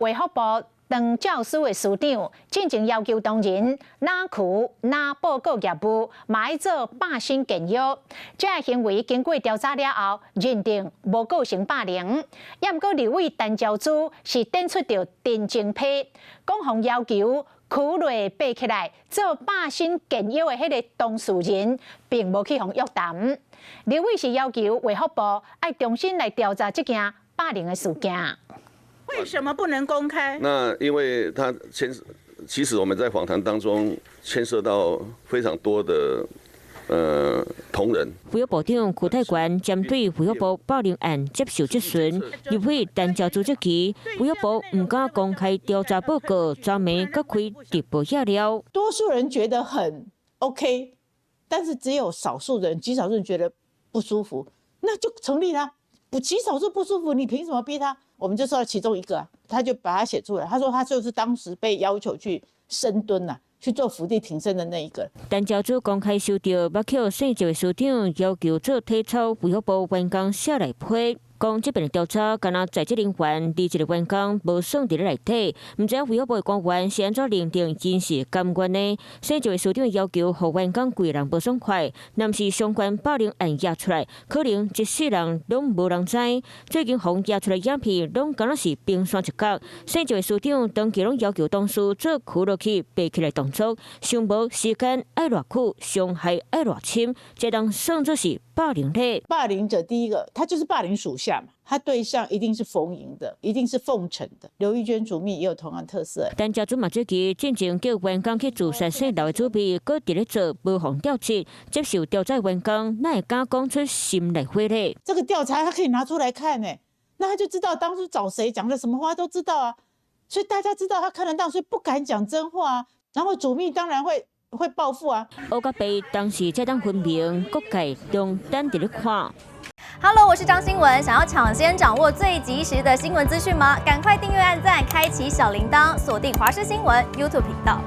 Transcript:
卫福部当教师的司长进前要求同仁哪区哪报告业务，嘛要做霸薪检约。这个行为经过调查了后，认定无构成霸凌。也毋过立委陈昭珠是点出着陈情批，讲方要求区内爬起来做霸薪检约的迄个当事人，并无去互约谈。立委是要求卫福部要重新来调查这件霸凌的事件。为什么不能公开？那因为他其实我们在访谈当中牵涉到非常多的同仁。卫生部长邱泰源针对卫生部霸凌案接受质询，立委陈昭珠质疑卫生部唔敢公开调查报告，专门搁开直播夜聊。多数人觉得很 OK， 但是只有少数人、极少数人觉得不舒服，那就成立啦。极少数不舒服，你凭什么逼他？我们就说了其中一个，他就把它写出来。他说他就是当时被要求去深蹲去做伏地挺身的那一个。陈昭珠公开收到北口省一位署长要求做体操卫生部员工写来批。讲这边的调查，敢若在职人员21个员工无算伫咧内底，唔知卫生部的官员是安怎认定因是甘愿呢？省一位署长要求，互员工规人无爽快，若是相关霸凌案压出来，可能一世人拢无人知。最近互压出来影片，拢敢若是冰山一角。省一位署长当期拢要求当事做扶落去、爬起来动作，想无时间爱偌久，伤害爱偌深，这当算作是霸凌咧。霸凌者第一个，他就是霸凌属下嘛，他对象一定是逢迎的，一定是奉承的。刘玉娟主秘也有同样特色。陈昭珠嘛最近进前叫员工去自杀省楼的主秘，搁伫咧做无妨调查，接受调查员工，哪会敢讲出心内话咧？这个调查他可以拿出来看呢，那他就知道当初找谁讲的什么话都知道啊，所以大家知道他看得到，所以不敢讲真话啊。然后主秘当然会报复啊。乌甲白当时才当分明，各界中等伫咧看。Hello， 我是张新文。想要抢先掌握最及时的新闻资讯吗？赶快订阅、按赞、开启小铃铛，锁定华视新闻 YouTube 频道。